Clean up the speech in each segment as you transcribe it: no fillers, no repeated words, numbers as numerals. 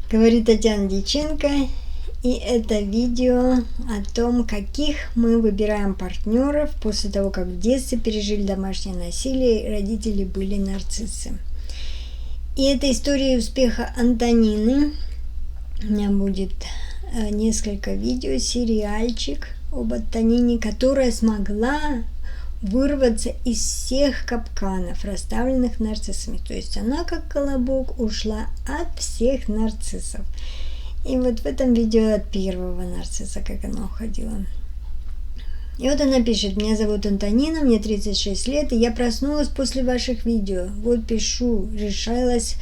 Говорит Татьяна Дьяченко, и это видео о том, каких мы выбираем партнеров после того, как в детстве пережили домашнее насилие и родители были нарциссы. И это история успеха Антонины. У меня будет несколько видео, сериальчик об Антонине, которая смогла вырваться из всех капканов, расставленных нарциссами. То есть она, как колобок, ушла от всех нарциссов. И вот в этом видео от первого нарцисса, как она уходила. И вот она пишет: меня зовут Антонина, мне 36 лет, и я проснулась после ваших видео. Вот пишу, решалась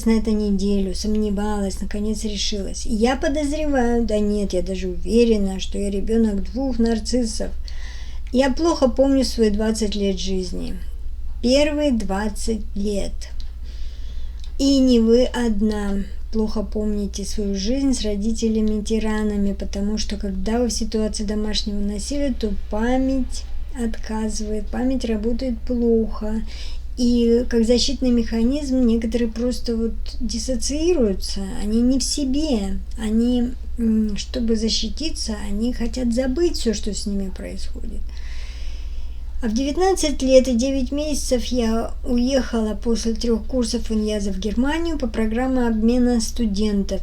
на это неделю, сомневалась, наконец решилась. И я подозреваю, да нет, я даже уверена, что я ребенок 2 нарциссов. Я плохо помню свои 20 лет жизни. Первые 20 лет. И не вы одна плохо помните свою жизнь с родителями-тиранами, потому что когда вы в ситуации домашнего насилия, то память отказывает, память работает плохо. И как защитный механизм некоторые просто вот диссоциируются, они не в себе, они, чтобы защититься, они хотят забыть все, что с ними происходит. А в 19 лет и 9 месяцев я уехала после 3 курсов иньяза в Германию по программе обмена студентов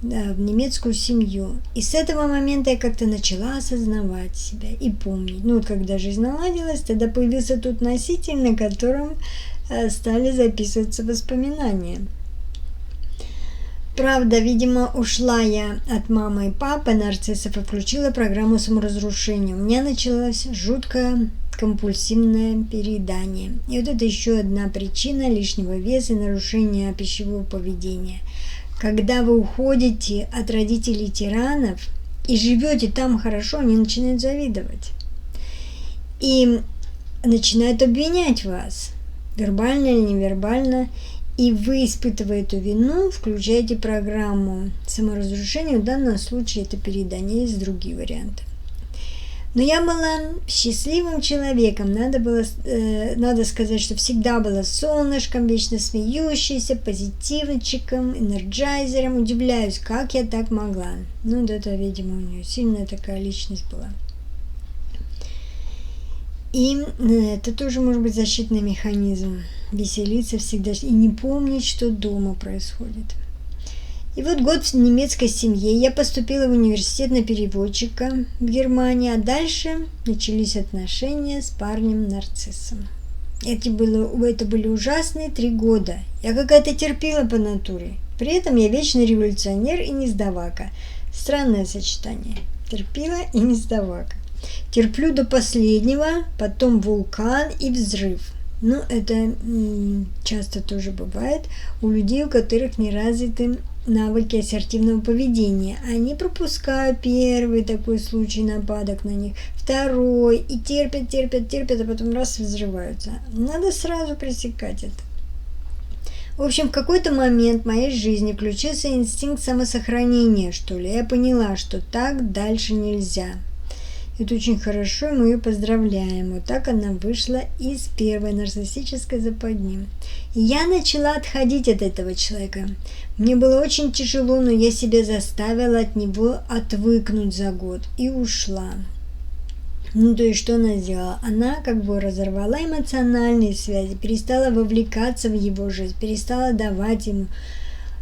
в немецкую семью. И с этого момента я как-то начала осознавать себя и помнить. Ну вот когда жизнь наладилась, тогда появился тот носитель, на котором стали записываться воспоминания. Правда, видимо, ушла я от мамы и папы нарциссов и включила программу саморазрушения. У меня началось жуткое компульсивное переедание. И вот это еще одна причина лишнего веса и нарушения пищевого поведения. Когда вы уходите от родителей тиранов и живете там хорошо, они начинают завидовать. И начинают обвинять вас, вербально или невербально. И вы, испытывая эту вину, включаете программу саморазрушения. В данном случае это переедание, есть другие варианты. Но я была счастливым человеком, надо сказать, что всегда была солнышком, вечно смеющейся, позитивчиком, энерджайзером. Удивляюсь, как я так могла. Ну, это, видимо, у нее сильная такая личность была. И это тоже может быть защитный механизм. Веселиться всегда и не помнить, что дома происходит. И вот год в немецкой семье. Я поступила в университет на переводчика в Германии, а дальше начались отношения с парнем-нарциссом. Это были ужасные 3 года. Я какая-то терпила по натуре. При этом я вечный революционер и не сдавака. Странное сочетание. Терпила и не сдавака. Терплю до последнего, потом вулкан и взрыв. Ну, это часто тоже бывает у людей, у которых не развиты навыки ассертивного поведения. Они пропускают первый такой случай нападок на них, второй, и терпят, а потом раз взрываются. Надо сразу пресекать это. В общем, в какой-то момент в моей жизни включился инстинкт самосохранения, что ли. Я поняла, что так дальше нельзя. Это очень хорошо, и мы ее поздравляем. Вот так она вышла из первой нарциссической западни. И я начала отходить от этого человека. Мне было очень тяжело, но я себя заставила от него отвыкнуть за год и ушла. Ну, то есть, что она сделала? Она как бы разорвала эмоциональные связи, перестала вовлекаться в его жизнь, перестала давать ему,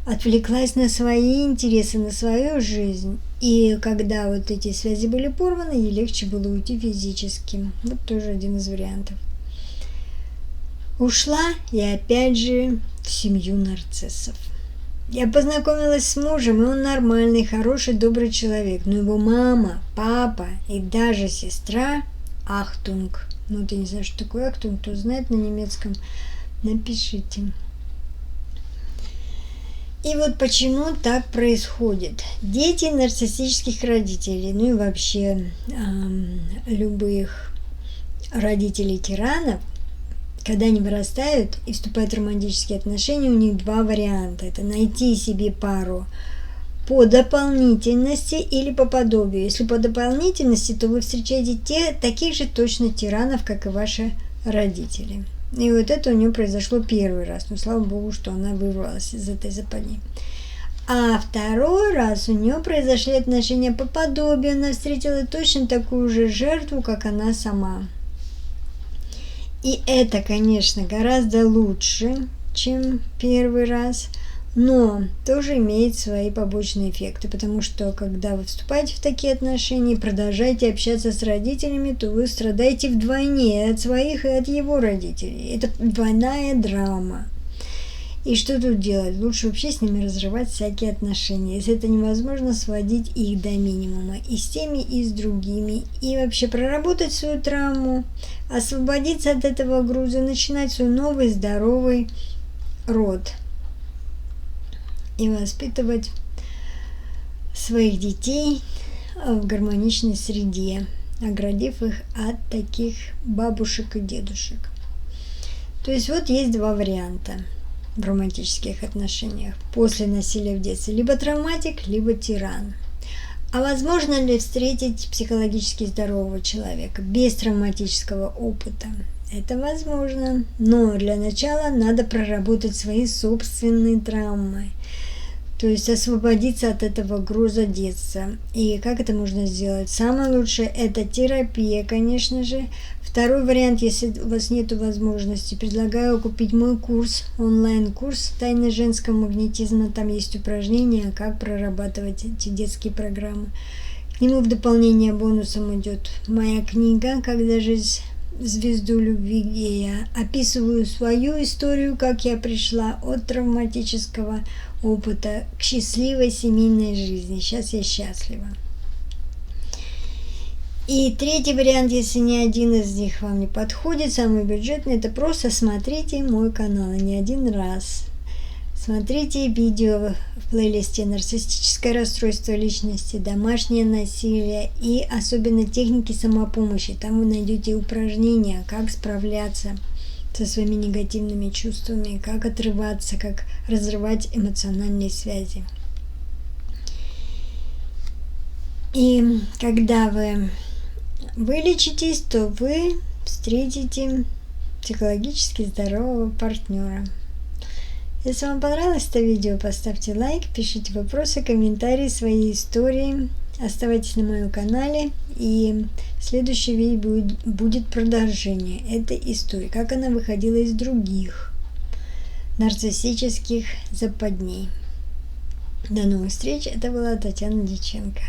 отвлеклась на свои интересы, на свою жизнь. И когда вот эти связи были порваны, ей легче было уйти физически. Вот тоже один из вариантов. Ушла я опять же в семью нарциссов. Я познакомилась с мужем, и он нормальный, хороший, добрый человек. Но его мама, папа и даже сестра Ахтунг. Ну, вот я не знаю, что такое Ахтунг, кто знает на немецком, напишите. И вот почему так происходит. Дети нарциссических родителей, ну и вообще любых родителей тиранов, когда они вырастают и вступают в романтические отношения, у них 2 варианта. Это найти себе пару по дополнительности или по подобию. Если по дополнительности, то вы встречаете таких же точно тиранов, как и ваши родители. И вот это у нее произошло первый раз. Но слава богу, что она вырвалась из этой западни. А второй раз у нее произошли отношения по подобию, она встретила точно такую же жертву, как она сама. И это, конечно, гораздо лучше, чем первый раз, но тоже имеет свои побочные эффекты, потому что когда вы вступаете в такие отношения и продолжаете общаться с родителями, то вы страдаете вдвойне от своих и от его родителей. Это двойная драма. И что тут делать? Лучше вообще с ними разрывать всякие отношения. Если это невозможно, сводить их до минимума. И с теми, и с другими. И вообще проработать свою травму, освободиться от этого груза, начинать свой новый здоровый род. И воспитывать своих детей в гармоничной среде, оградив их от таких бабушек и дедушек. То есть вот есть два варианта в романтических отношениях после насилия в детстве. Либо травматик, либо тиран. А возможно ли встретить психологически здорового человека без травматического опыта? Это возможно, но для начала надо проработать свои собственные травмы. То есть освободиться от этого груза детства. И как это можно сделать? Самое лучшее – это терапия, конечно же. Второй вариант, если у вас нет возможности, предлагаю купить мой курс, онлайн-курс «Тайны женского магнетизма». Там есть упражнения, как прорабатывать эти детские программы. К нему в дополнение бонусом идет моя книга «Когда жизнь звезду любви», где я описываю свою историю, как я пришла от травматического опыта к счастливой семейной жизни. Сейчас я счастлива. И третий вариант, если ни один из них вам не подходит, самый бюджетный, это просто смотрите мой канал не один раз. Смотрите видео в плейлисте «Нарциссическое расстройство личности», «Домашнее насилие» и особенно техники самопомощи. Там вы найдете упражнения, как справляться со своими негативными чувствами, как отрываться, как разрывать эмоциональные связи. И когда вы вылечитесь, то вы встретите психологически здорового партнера. Если вам понравилось это видео, поставьте лайк, пишите вопросы, комментарии, свои истории. Оставайтесь на моем канале, и следующее видео будет продолжение этой истории, как она выходила из других нарциссических западней. До новых встреч, это была Татьяна Дьяченко.